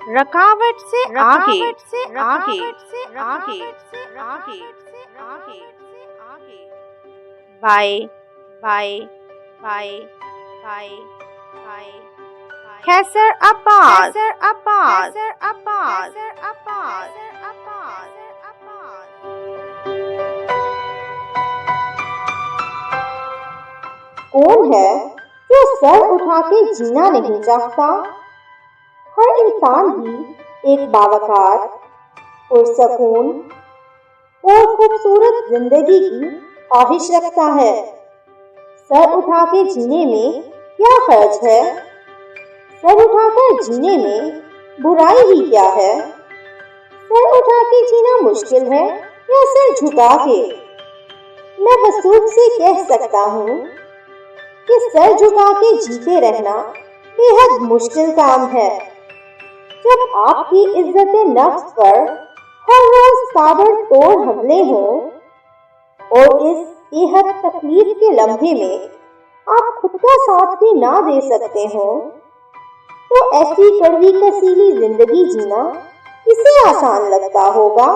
रकावट से आगे बाय कैसर अब्बास कौन है जो सर उठा के जीना नहीं चाहता? हर इंसान ही एक बावकार, पुरसकून और खूबसूरत जिंदगी की ख्वाहिश रखता है। सर उठा के जीने में क्या हर्ज है? सर उठाकर जीने में बुराई ही क्या है? सर उठा के जीना मुश्किल है या सर झुका के? मैं वसूख से कह सकता हूँ कि सर झुका के जीते रहना बेहद मुश्किल काम है। जब आपकी इज्जत नफ्स पर हर रोज ताबड़तोड़ हमले हों और इस बेहद तकलीफ के लम्हे में आप खुद का साथ भी ना दे सकते हो, तो ऐसी कड़वी कसीली जिंदगी जीना किसे आसान लगता होगा?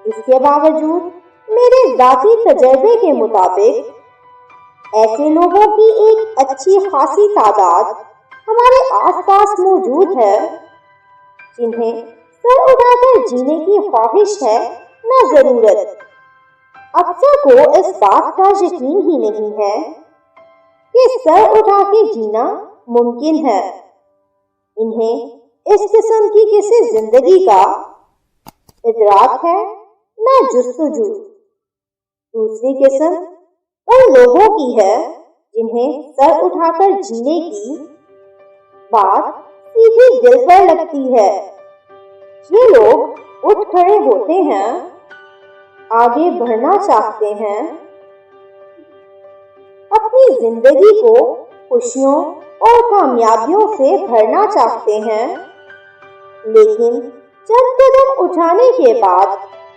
इसके बावजूद मेरे जाती तजर्बे के मुताबिक ऐसे लोगों की एक अच्छी खासी तादाद हमारे आसपास मौजूद है, जिन्हें सर उठाकर जीने की ख्वाहिश है न जरूरत। अक्सर को इस बात का यकीन ही नहीं है कि सर उठा के जीना मुमकिन है। इन्हें इस किस्म की किसी जिंदगी का इदराक है न जुस्तजू। दूसरी किस्म उन लोगों की है जिन्हें सर उठाकर जीने की बात सीधी दिल पर लगती है। ये लोग उठ खड़े होते हैं, आगे बढ़ना चाहते हैं, अपनी जिंदगी को खुशियों और कामयाबियों से भरना चाहते हैं, लेकिन चंद कदम उठाने के बाद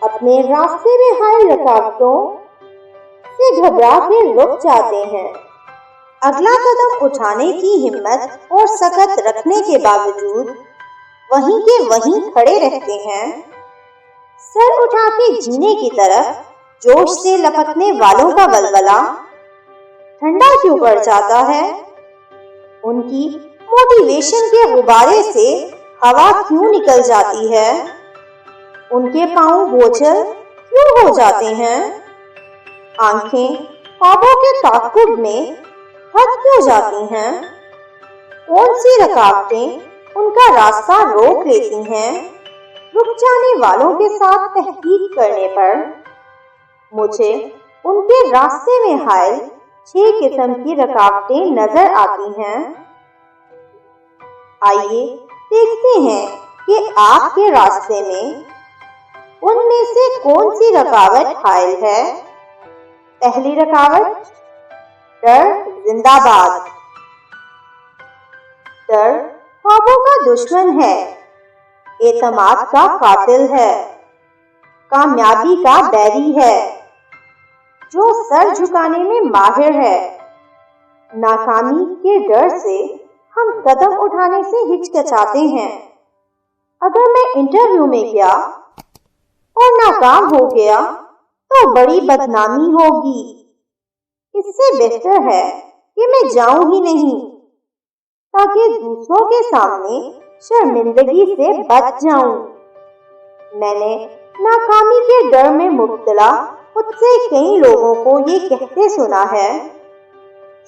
अपने रास्ते में आए रुकावटों से घबरा के रुक जाते हैं। अगला कदम उठाने की हिम्मत और सकत रखने के बावजूद वहीं के वहीं खड़े रहते हैं। सर उठा के जीने की तरफ जोश से लपकने वालों का बलबला ठंडा क्यों पड़ जाता है? उनकी मोटिवेशन के गुब्बारे से हवा क्यों निकल जाती है? उनके पांव बोझल क्यों हो जाते हैं? आंखें ख्वाबों के ताक़ुब में थक क्यों जाती हैं? कौन सी रुकावटें उनका रास्ता रोक लेती हैं? रुक जाने वालों के साथ तहकीक करने पर मुझे उनके रास्ते में हायल 6 किस्म की रुकावटें नजर आती हैं। आइए देखते हैं कि आपके रास्ते में उनमें से कौन सी रुकावट हायल है। पहली रुकावट, डर जिंदाबाद। डर ख्वाबों का दुश्मन है, एतमाद का कातिल है, कामयाबी का बैरी है, जो सर झुकाने में माहिर है। नाकामी के डर से हम कदम उठाने से हिचकिचाते हैं। अगर मैं इंटरव्यू में गया और नाकाम हो गया तो बड़ी बदनामी होगी। इससे बेहतर है कि मैं जाऊं ही नहीं, ताकि दूसरों के सामने शर्मिंदगी से बच जाऊं। मैंने नाकामी के डर में मुब्तला खुद से कई लोगों को ये कहते सुना है,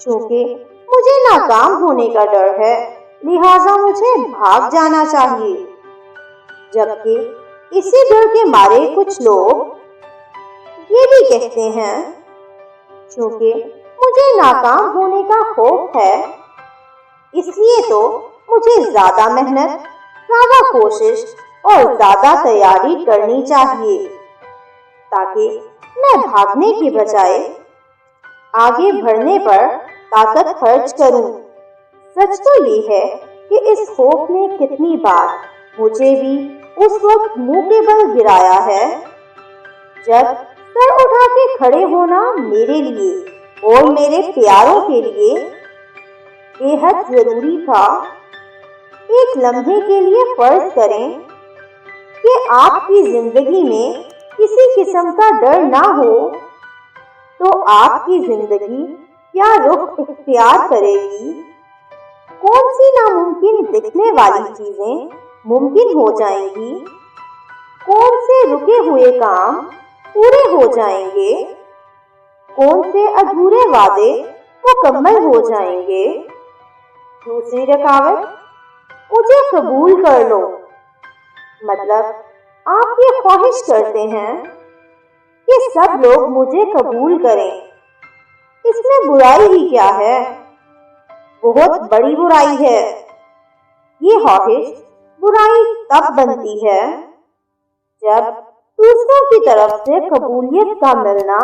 चूंकि मुझे नाकाम होने का डर है, लिहाजा मुझे भाग जाना चाहिए। जबकि इसी डर के मारे कुछ लोग ये भी कहते हैं, चूंकि मुझे नाकाम होने का खौफ है, इसलिए तो मुझे ज्यादा मेहनत, ज्यादा कोशिश और ज्यादा तैयारी करनी चाहिए, ताकि मैं भागने की बजाय आगे बढ़ने पर ताकत खर्च करूं। सच तो ये है कि इस खौफ ने कितनी बार मुझे भी उस वक्त मुंह के बल गिराया है, जब सर उठा के खड़े होना मेरे लिए और मेरे प्यारों के लिए बेहद जरूरी था। ایک لمحے کے لیے فرض کریں کہ آپ کی زندگی میں کسی قسم کا ڈر نہ ہو، تو آپ کی زندگی کیا رخ اختیار کرے گی؟ کون سی ناممکن دکھنے والی چیزیں ممکن ہو جائیں گی؟ کون سے رکے ہوئے کام پورے ہو جائیں گے؟ کون سے ادھورے وعدے مکمل ہو جائیں گے؟ دوسری رکاوٹ، مجھے قبول کر لو۔ مطلب آپ یہ خواہش کرتے ہیں کہ سب لوگ مجھے قبول کریں۔ اس میں برائی ہی کیا ہے؟ بہت بڑی برائی ہے۔ یہ خواہش برائی تب بنتی ہے جب دوسروں کی طرف سے قبولیت کا ملنا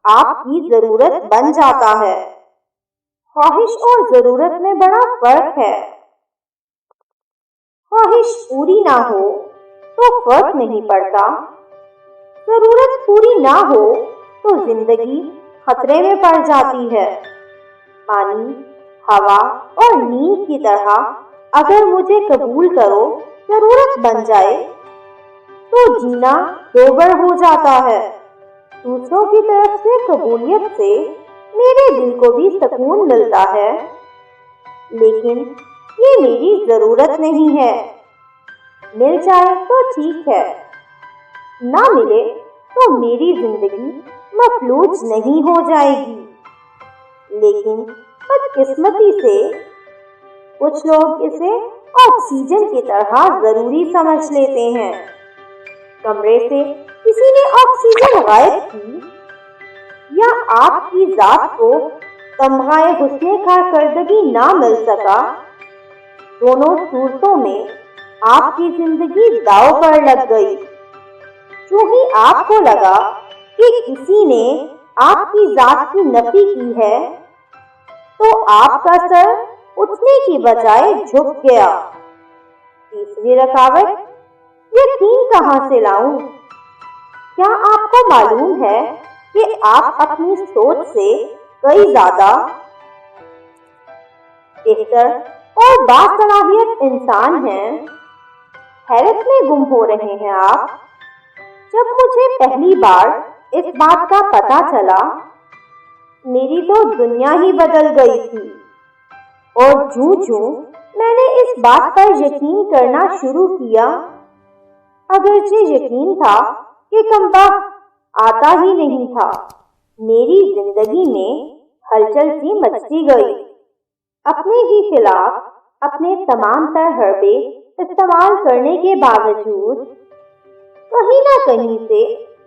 آپ کی ضرورت بن جاتا ہے۔ خواہش اور ضرورت میں بڑا فرق ہے۔ خواہش پوری نہ ہو تو فرق نہیں پڑتا، ضرورت پوری نہ ہو تو زندگی خطرے میں پڑ جاتی ہے۔ پانی، ہوا اور نیند کی طرح اگر مجھے قبول کرو ضرورت بن جائے تو جینا دوبڑ ہو جاتا ہے۔ دوسروں کی طرف سے قبولیت سے میرے دل کو بھی سکون ملتا ہے، لیکن یہ میری ضرورت نہیں ہے۔ مل جائے تو ٹھیک ہے، نہ ملے تو میری زندگی مفلوج نہیں ہو جائے گی۔ لیکن بدقسمتی سے کچھ لوگ اسے آکسیجن کی طرح ضروری سمجھ لیتے ہیں۔ کمرے سے کسی نے آکسیجن غائب کی یا آپ کی ذات کو تمغہ حسن کارکردگی نہ مل سکا، دونوں صورتوں میں آپ کی زندگی داؤ پر لگ گئی۔ جو ہی آپ کو لگا کہ کسی نے آپ کی ذات کی نفی کی ہے تو آپ کا سر اٹھنے کی بجائے جھک گیا۔ تیسری رکاوٹ، یقین کہاں سے لاؤں؟ کیا آپ کو معلوم ہے کہ آپ اپنی سوچ سے کئی زیادہ بہتر اور باصلاحیت انسان ہیں؟ حیرت میں گم ہو رہے ہیں آپ؟ جب مجھے پہلی بار اس بات کا پتہ چلا، میری تو دنیا ہی بدل گئی تھی، اور جوں میں نے اس بات پر یقین کرنا شروع کیا، اگرچہ یقین تھا کہ کمبخت آتا ہی نہیں تھا، میری زندگی میں ہلچل سی مچتی گئی۔ اپنے ہی خلاف اپنے تمام تر حربے استعمال کرنے کے باوجود کہیں نہ کہیں سے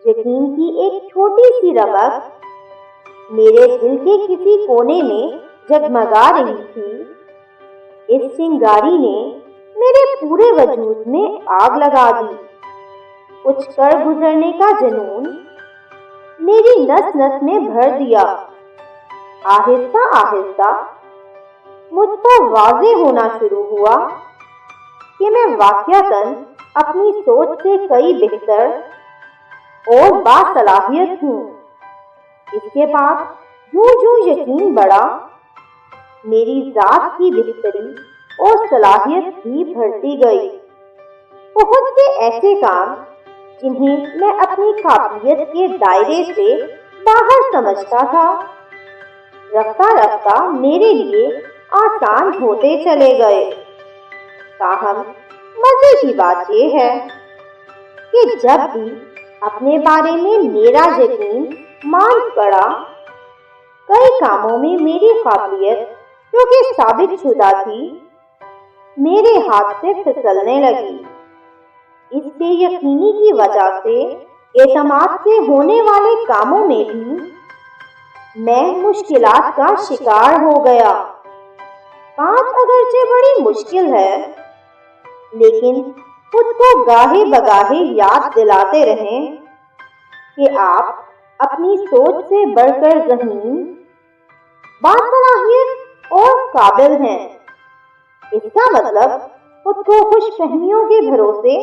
یقین کی ایک چھوٹی سی رمق میرے دل کے کسی کونے میں جگمگا رہی تھی۔ اس چنگاری نے میرے پورے وجود میں آگ لگا دی۔ کچھ کر گزرنے کا جنون میری نس نس میں بھر دیا۔ آہستہ آہستہ مجھ کو واضح ہونا شروع ہوا کہ میں واقعتاً اپنی سوچ سے کئی بہتر اور باصلاحیت ہوں۔ اس کے بعد جو یقین بڑھا، میری ذات کی بہتری اور صلاحیت بھی بڑھتی گئی۔ بہت سے ایسے کام جنہیں میں اپنی قابلیت کے دائرے سے باہر سمجھتا تھا، رفتہ رفتہ میرے لیے آسان ہوتے چلے گئے۔ تاہم مزے کی بات یہ ہے کہ جب بھی اپنے بارے میں میرا یقین مان پڑا، کئی کاموں میں میری قابلیت جو کہ ثابت شدہ تھی میرے ہاتھ سے پھسلنے لگی۔ اس بے یقینی کی وجہ سے اعتماد سے ہونے والے کاموں میں بھی میں مشکلات کا شکار ہو گیا۔ بات اگرچہ بڑی مشکل ہے، لیکن خود کو گاہے بگاہے یاد دلاتے رہیں کہ آپ اپنی سوچ سے بڑھ کر ذہین، باصلاحیت اور قابل ہیں۔ اس کا مطلب خود کو خوش فہمیوں کے بھروسے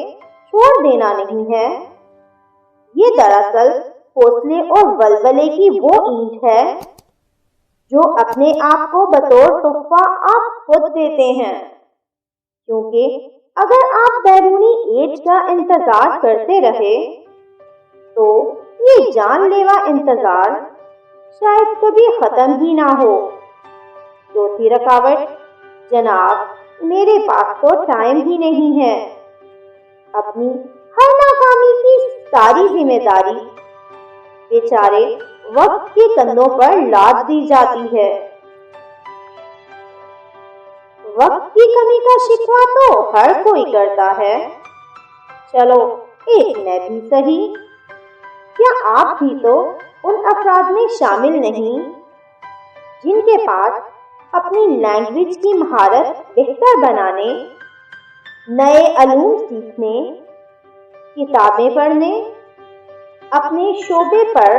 چھوڑ دینا نہیں ہے۔ یہ دراصل حوصلے اور ولولے کی وہ اینٹ ہے جو اپنے آپ کو بطور تحفہ آپ خود دیتے ہیں۔ کیونکہ اگر آپ بیرونی ایڈ کا انتظار کرتے رہے تو یہ جان لیوا انتظار شاید کبھی ختم ہی نہ ہو۔ چوتھی رکاوٹ، جناب میرے پاس تو ٹائم ہی نہیں ہے۔ اپنی ہر ناکامی کی ساری ذمہ داری بیچارے وقت کے کندھوں پر لاد دی جاتی ہے۔ وقت کی کمی کا شکوہ تو ہر کوئی کرتا ہے، چلو ایک میں بھی صحیح۔ کیا آپ بھی تو ان افراد میں شامل نہیں جن کے پاس اپنی لینگویج کی مہارت بہتر بنانے، نئے علوم سیکھنے، کتابیں پڑھنے، اپنے شعبے پر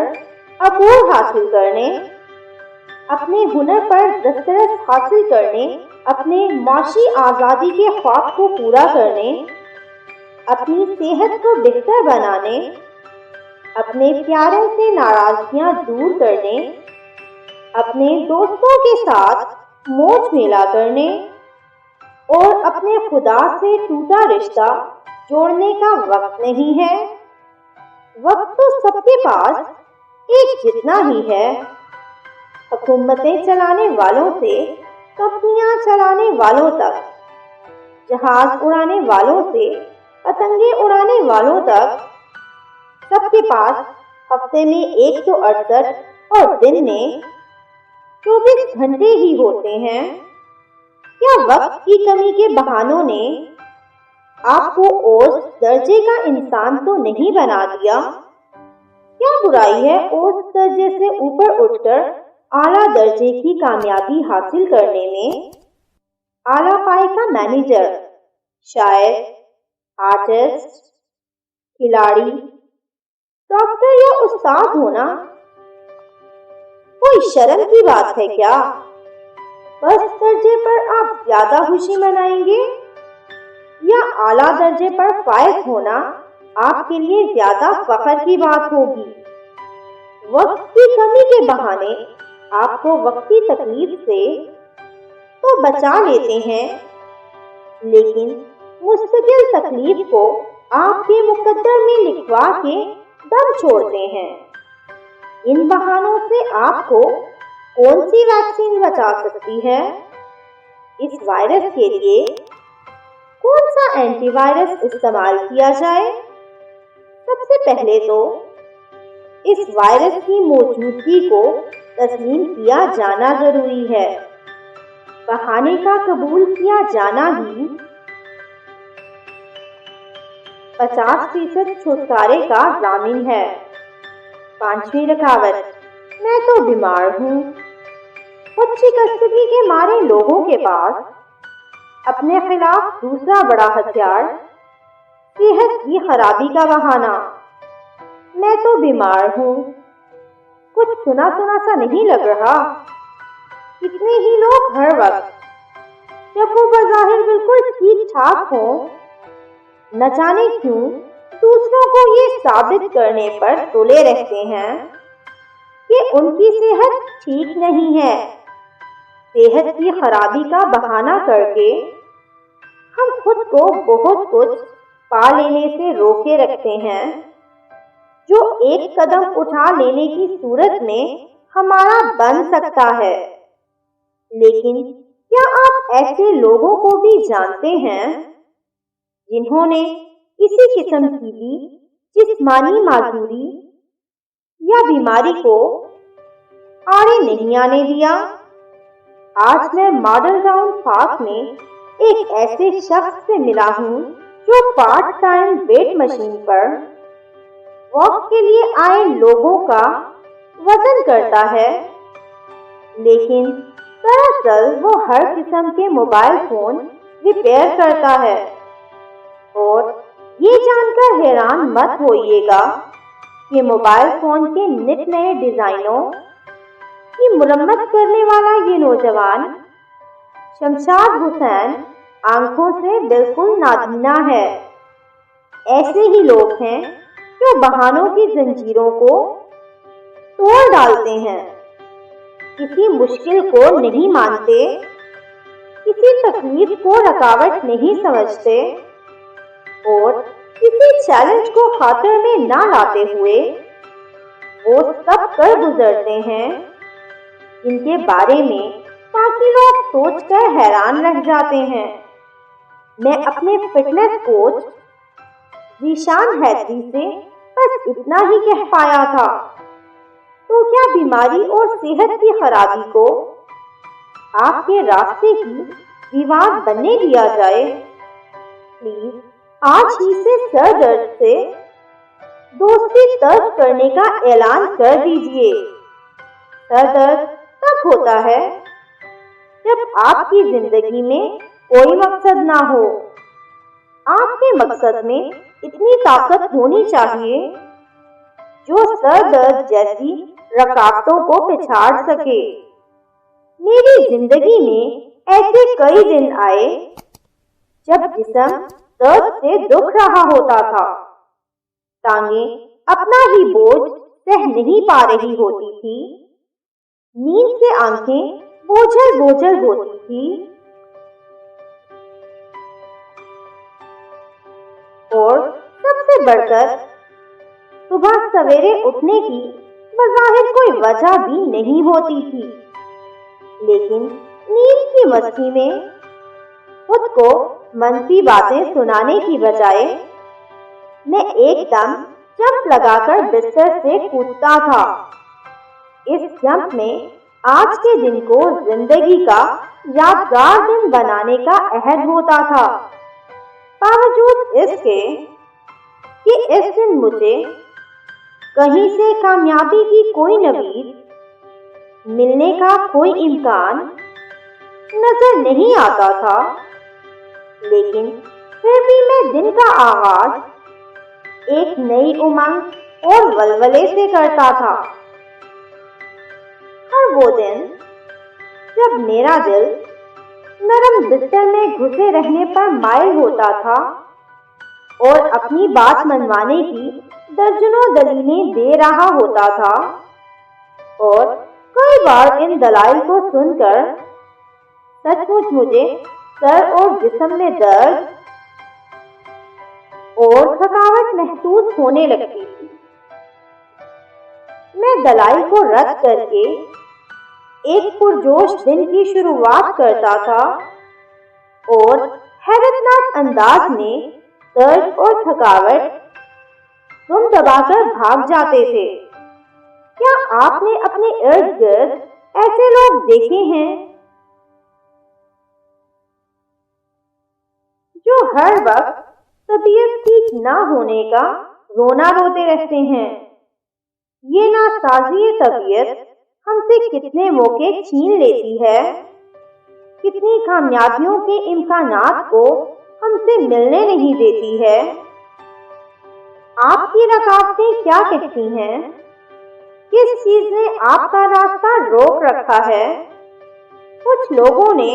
عبور حاصل کرنے، اپنے ہنر پر دسترس حاصل کرنے، اپنے معاشی آزادی کے خواب کو پورا کرنے، اپنی صحت کو بہتر بنانے، اپنے پیاروں سے ناراضگیاں دور کرنے، اپنے دوستوں کے ساتھ موج میلا کرنے اور اپنے خدا سے ٹوٹا رشتہ جوڑنے کا وقت نہیں ہے؟ وقت تو سب کے پاس ایک جتنا ہی ہے، حکومتیں چلانے والوں سے کمپنیاں چلانے والوں تک، جہاز اڑانے والوں سے پتنگیں اڑانے والوں تک، سب کے پاس ہفتے میں 168 اور دن میں 24 گھنٹے ہی ہوتے ہیں۔ کیا وقت کی کمی کے بہانوں نے آپ کو اوسط درجے کا انسان تو نہیں بنا دیا؟ کیا برائی ہے اوسط درجے سے اوپر اٹھ کر اعلیٰ درجے کی کامیابی حاصل کرنے میں؟ اعلیٰ پائے کا مینیجر، شاعر، آرٹسٹ، کھلاڑی، ڈاکٹر یا استاد ہونا کوئی شرم کی بات ہے کیا؟ بس درجے پر آپ زیادہ خوشی منائیں گے یا اعلیٰ درجے پر فائز ہونا آپ کے لیے زیادہ فخر کی بات ہوگی؟ وقت کی کمی کے بہانے آپ کو وقتی تکلیف سے تو بچا لیتے ہیں، لیکن مستقل تکلیف کو آپ کے مقدر میں لکھوا کے دم چھوڑتے ہیں۔ ان بہانوں سے آپ کو کون سی ویکسین بچا سکتی ہے؟ اس وائرس کے لیے کون سا اینٹی وائرس استعمال کیا جائے؟ سب سے پہلے تو اس وائرس کی موجودگی کو تسلیم کیا جانا ضروری ہے۔ بہانے کا قبول کیا جانا ہی 50% چھٹکارے کا ضامن ہے۔ پانچویں رکاوٹ، میں تو بیمار ہوں۔ خود شکستگی کے مارے لوگوں کے پاس اپنے خلاف دوسرا بڑا ہتھیار صحت کی خرابی کا بہانہ۔ میں تو بیمار ہوں، کچھ سنا سا نہیں لگ رہا؟ کتنے ہی لوگ ہر وقت جب وہ بظاہر بالکل ٹھیک ٹھاک ہوں، نہ جانے کیوں دوسروں کو یہ ثابت کرنے پر تلے رہتے ہیں کہ ان کی صحت ٹھیک نہیں ہے۔ صحت کی خرابی کا بہانہ کر کے ہم خود کو بہت کچھ پا لینے سے روکے رکھتے ہیں جو ایک قدم اٹھا لینے کی صورت میں ہمارا بن سکتا ہے۔ لیکن کیا آپ ایسے لوگوں کو بھی جانتے ہیں جنہوں نے کسی قسم کی بھی جسمانی معذوری یا بیماری کو آڑے نہیں آنے دیا؟ آج میں ماڈل ٹاؤن پارک میں ایک ایسے شخص سے ملا ہوں جو پارٹ ٹائم ویٹ مشین پر واک کے لیے آئے لوگوں کا وزن کرتا ہے، لیکن دراصل وہ ہر قسم کے موبائل فون ریپیئر کرتا ہے۔ اور یہ جان کر حیران مت ہوئیے گا کہ موبائل فون کے نت نئے ڈیزائنوں کی مرمت کرنے والا یہ نوجوان شمشاد حسین آنکھوں سے بالکل نابینا ہے۔ ایسے ہی لوگ ہیں جو بہانوں کی زنجیروں کو توڑ ڈالتے ہیں، کسی مشکل کو نہیں مانتے، किसी तकलीफ को रुकावट नहीं समझते और किसी चैलेंज को खातिर में ना लाते हुए वो सब कर गुजरते हैं जिनके बारे में बाकी लोग सोचकर हैरान रह जाते हैं। मैं अपने फिटनेस कोच जीशान हैदरी से बस इतना ही कह पाया था। तो क्या बीमारी और सेहत की खराबी को आपके रास्ते की दीवार बनने दिया जाए? प्लीज आज ही से सर दर्द से दोस्ती तर्क करने का ऐलान कर दीजिए। सर दर्द तब होता है जब आपकी जिंदगी में कोई मकसद ना हो। आपके मकसद में इतनी ताकत होनी चाहिए जो सर दर्द जैसी रुकावटों को पिछाड़ सके। मेरी जिंदगी में ऐसे कई दिन आए जब जिस्म दर्द से दुख रहा होता था, टांगें अपना ही बोझ सह नहीं पा रही होती थी, नींद से आंखें बोझल बोझल होती थी और सबसे बढ़कर सुबह सवेरे उठने की बज़ाहिर कोई वजह भी नहीं होती थी। लेकिन नींद की मस्ती में खुद को मनफी बातें सुनाने की बजाय मैं एकदम जंप लगाकर बिस्तर से कूदता था। इस जंप में आज के दिन को जिंदगी का यादगार दिन बनाने का अहद होता था। बावजूद इसके कि इस दिन मुझे कहीं से कामयाबी की कोई नवीद मिलने का कोई इम्कान नजर नहीं आता था, लेकिन फिर भी मैं दिन का आगाज एक नई उमंग और वलवले से करता था। हर वो दिन जब मेरा दिल नरम बिस्तर में घुसे रहने पर मायल होता था और अपनी बात मनवाने की दर्जनों दलीलें दे रहा होता था, और कई बार इन दलाइल को सुनकर सचमुच मुझे सर और जिस्म में दर्द और थकावट महसूस होने लगती थी। मैं दलाइल को रद्द करके एक पुरजोश दिन की शुरुआत करता था और हैरतनाक अंदाज में दर्द और थकावट तुम दबाकर भाग जाते थे। क्या आपने अपने इर्द गिर्द ऐसे लोग देखे हैं जो हर वक्त तबीयत ठीक ना होने का रोना रोते रहते हैं? ये नासाज़ी तबीयत हमसे कितने मौके छीन लेती है, कितनी कामयाबियों के इम्कानात को हमसे मिलने नहीं देती है। आपकी रुकावटें क्या कहती हैं? किस चीज ने आपका रास्ता रोक रखा है? कुछ लोगों ने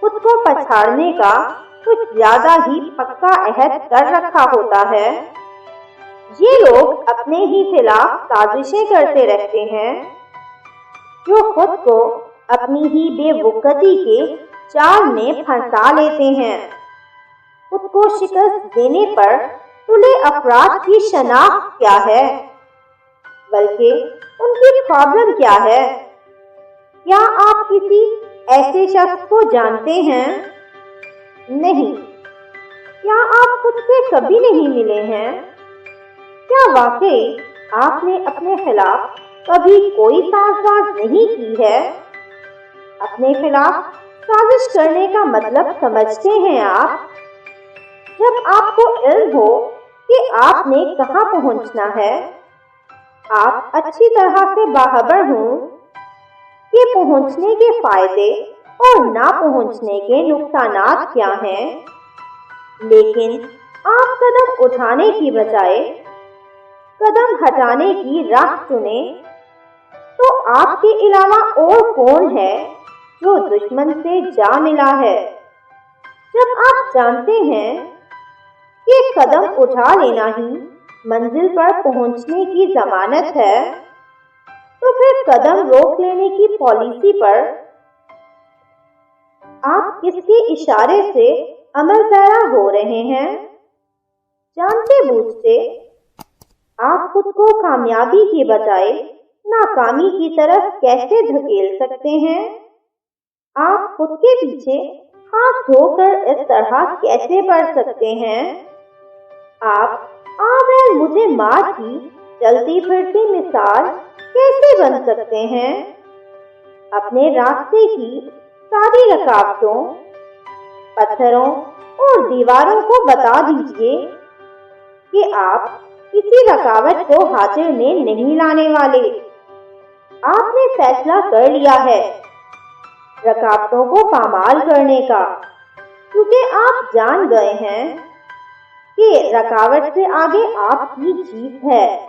खुद को पछाड़ने का कुछ ज्यादा ही पक्का अहद कर रखा होता है। ये लोग अपने ही खिलाफ साजिशें करते रहते हैं, जो खुद को अपनी ही बेवकूफ़ी के जाल में फंसा लेते हैं। खुद को शिकस्त देने पर तुले अफराद की शनाख्त क्या है, बल्कि उनकी प्रॉब्लम क्या है? क्या आप किसी ऐसे शख्स को जानते हैं? नहीं। क्या आप खुद से कभी नहीं मिले हैं? क्या वाकई आपने अपने खिलाफ कभी कोई साजिश नहीं की है? अपने खिलाफ साजिश करने का मतलब समझते हैं आप? जब आपको इल्म हो कि आपने कहाँ पहुँचना है, आप अच्छी तरह से बाखबर हों कि पहुँचने के फायदे और ना पहुँचने के नुकसानात क्या हैं, लेकिन आप कदम उठाने की बजाय कदम हटाने की राह चुने, तो आपके अलावा और कौन है जो दुश्मन से जा मिला है? जब आप जानते हैं कि कदम उठा लेना ही मंजिल पर पहुंचने की जमानत है, तो फिर कदम रोक लेने की पॉलिसी पर आप किसके इशारे से अमल पैरा हो रहे हैं? जानते बूझते आप खुद को कामयाबी के बजाय नाकामी की तरफ कैसे धकेल सकते हैं? आप खुद के पीछे हाथ धोकर इस तरह कैसे पड़ सकते हैं? आप आवेल मुझे मार की चलती फिरती मिसाल कैसे बन सकते हैं? अपने रास्ते की सारी रुकावटों, पत्थरों और दीवारों को बता दीजिए कि आप किसी रुकावट को हाजिर में नहीं लाने वाले। आपने फैसला कर लिया है रुकावटों को पामाल करने का, क्योंकि आप जान गए हैं कि रुकावट से आगे आपकी जीत है।